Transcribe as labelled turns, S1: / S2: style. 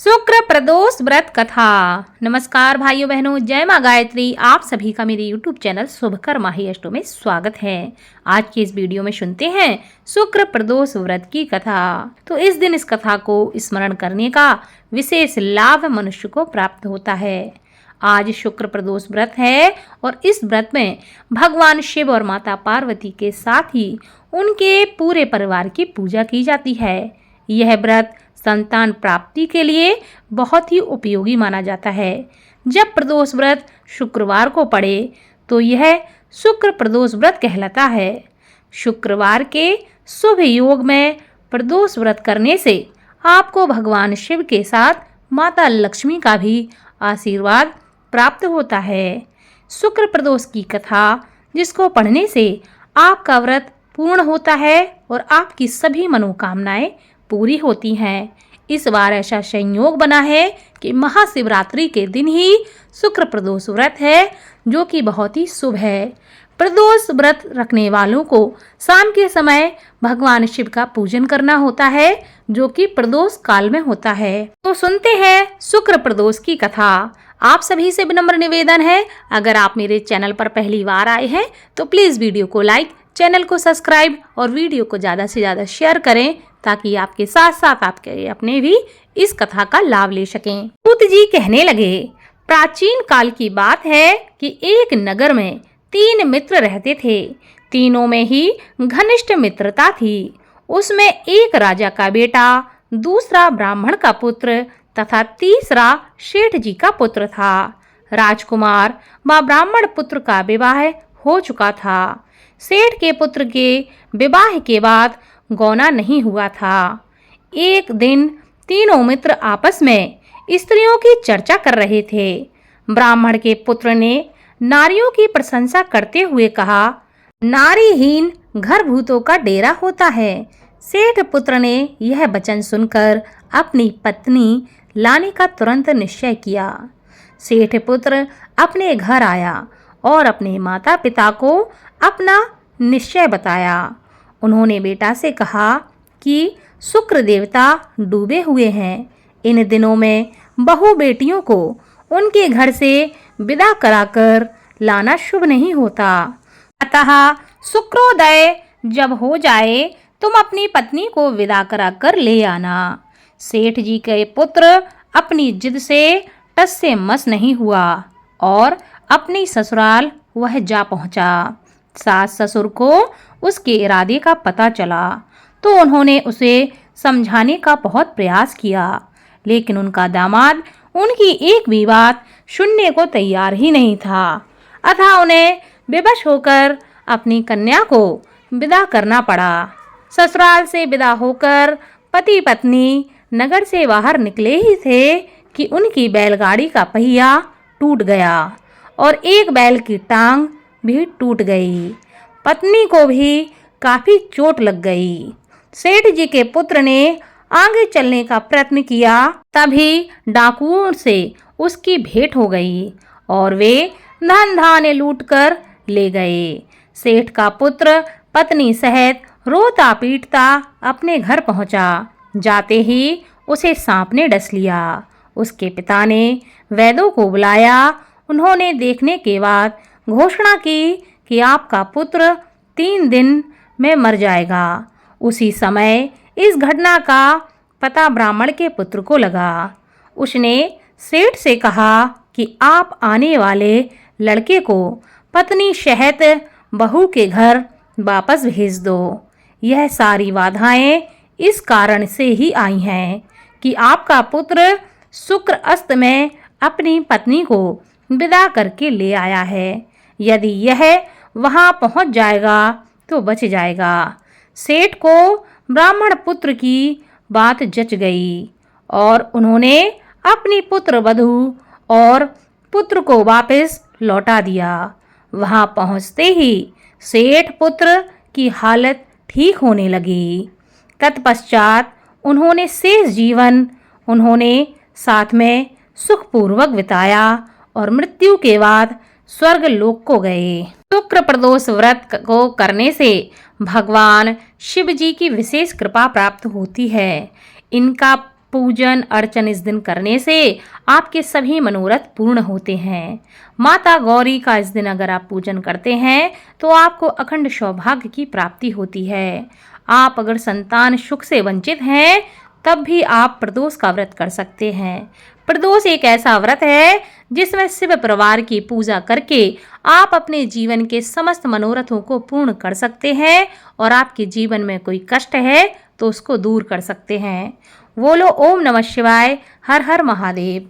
S1: शुक्र प्रदोष व्रत कथा। नमस्कार भाइयों बहनों, जय माँ गायत्री। आप सभी का मेरे YouTube चैनल शुभकर माही अष्टो में स्वागत है। आज की इस वीडियो में सुनते हैं शुक्र प्रदोष व्रत की कथा। तो इस दिन इस कथा को स्मरण करने का विशेष लाभ मनुष्य को प्राप्त होता है। आज शुक्र प्रदोष व्रत है और इस व्रत में भगवान शिव और माता पार्वती के साथ ही उनके पूरे परिवार की पूजा की जाती है। यह व्रत संतान प्राप्ति के लिए बहुत ही उपयोगी माना जाता है। जब प्रदोष व्रत शुक्रवार को पड़े तो यह शुक्र प्रदोष व्रत कहलाता है। शुक्रवार के शुभ योग में प्रदोष व्रत करने से आपको भगवान शिव के साथ माता लक्ष्मी का भी आशीर्वाद प्राप्त होता है। शुक्र प्रदोष की कथा जिसको पढ़ने से आपका व्रत पूर्ण होता है और आपकी सभी मनोकामनाएं पूरी होती हैं। इस बार ऐसा संयोग बना है कि महाशिवरात्रि के दिन ही शुक्र प्रदोष व्रत है, जो कि बहुत ही शुभ है। प्रदोष व्रत रखने वालों को शाम के समय भगवान शिव का पूजन करना होता है, जो कि प्रदोष काल में होता है। तो सुनते हैं शुक्र प्रदोष की कथा। आप सभी से विनम्र निवेदन है, अगर आप मेरे चैनल पर पहली बार आए हैं तो प्लीज वीडियो को लाइक, चैनल को सब्सक्राइब और वीडियो को ज्यादा से ज्यादा शेयर करें, ताकि आपके साथ साथ आपके अपने भी इस कथा का लाभ ले सकें। सूत जी कहने लगे, प्राचीन काल की बात है कि एक नगर में 3 मित्र रहते थे। तीनों में ही घनिष्ठ मित्रता थी। उसमें एक राजा का बेटा, दूसरा ब्राह्मण का पुत्र तथा तीसरा सेठ जी का पुत्र था। राजकुमार व ब्राह्मण पुत्र का विवाह हो चुका था। सेठ के पुत्र के विवाह के बाद गौना नहीं हुआ था। एक दिन तीनों मित्र आपस में स्त्रियों की चर्चा कर रहे थे। ब्राह्मण के पुत्र ने नारियों की प्रशंसा करते हुए कहा, नारीहीन घर भूतों का डेरा होता है। सेठ पुत्र ने यह वचन सुनकर अपनी पत्नी लाने का तुरंत निश्चय किया। सेठ पुत्र अपने घर आया और अपने माता पिता को अपना निश्चय बताया। उन्होंने बेटा से कहा कि शुक्र देवता डूबे हुए हैं। इन दिनों में बहू बेटियों को उनके घर से विदा कराकर लाना शुभ नहीं होता। अतः शुक्रोदय जब हो जाए तुम अपनी पत्नी को विदा कराकर ले आना। सेठ जी के पुत्र अपनी जिद से टस से मस नहीं हुआ और अपनी ससुराल वह जा पहुंचा। सास ससुर को उसके इरादे का पता चला तो उन्होंने उसे समझाने का बहुत प्रयास किया, लेकिन उनका दामाद उनकी एक भी बात सुनने को तैयार ही नहीं था। अतः उन्हें विवश होकर अपनी कन्या को विदा करना पड़ा। ससुराल से विदा होकर पति पत्नी नगर से बाहर निकले ही थे कि उनकी बैलगाड़ी का पहिया टूट गया और एक बैल की टांग भी टूट गई। पत्नी को भी काफी चोट लग गई। सेठ जी के पुत्र ने आगे चलने का प्रयत्न किया, तभी डाकुओं से उसकी भेंट हो गई और वे धन धान्य लूट कर ले गए। सेठ का पुत्र पत्नी सहित रोता पीटता अपने घर पहुंचा। जाते ही उसे सांप ने डस लिया। उसके पिता ने वैद्यों को बुलाया। उन्होंने देखने के बाद घोषणा की कि आपका पुत्र 3 दिन में मर जाएगा। उसी समय इस घटना का पता ब्राह्मण के पुत्र को लगा। उसने सेठ से कहा कि आप आने वाले लड़के को पत्नी सहित बहू के घर वापस भेज दो। यह सारी बाधाएं इस कारण से ही आई हैं कि आपका पुत्र शुक्र अस्त में अपनी पत्नी को विदा करके ले आया है। यदि यह वहां पहुंच जाएगा तो बच जाएगा। सेठ को ब्राह्मण पुत्र की बात जच गई और उन्होंने अपनी पुत्र वधू और पुत्र को वापस लौटा दिया। वहां पहुंचते ही सेठ पुत्र की हालत ठीक होने लगी। तत्पश्चात उन्होंने शेष जीवन साथ में सुखपूर्वक बिताया और मृत्यु के बाद स्वर्ग लोक को गए। शुक्र प्रदोष व्रत को करने से भगवान शिव जी की विशेष कृपा प्राप्त होती है। इनका पूजन अर्चन इस दिन करने से आपके सभी मनोरथ पूर्ण होते हैं। माता गौरी का इस दिन अगर आप पूजन करते हैं तो आपको अखंड सौभाग्य की प्राप्ति होती है। आप अगर संतान सुख से वंचित हैं तब भी आप प्रदोष का व्रत कर सकते हैं। प्रदोष एक ऐसा व्रत है जिसमें शिव परिवार की पूजा करके आप अपने जीवन के समस्त मनोरथों को पूर्ण कर सकते हैं और आपके जीवन में कोई कष्ट है तो उसको दूर कर सकते हैं। बोलो ओम नमः शिवाय, हर हर महादेव।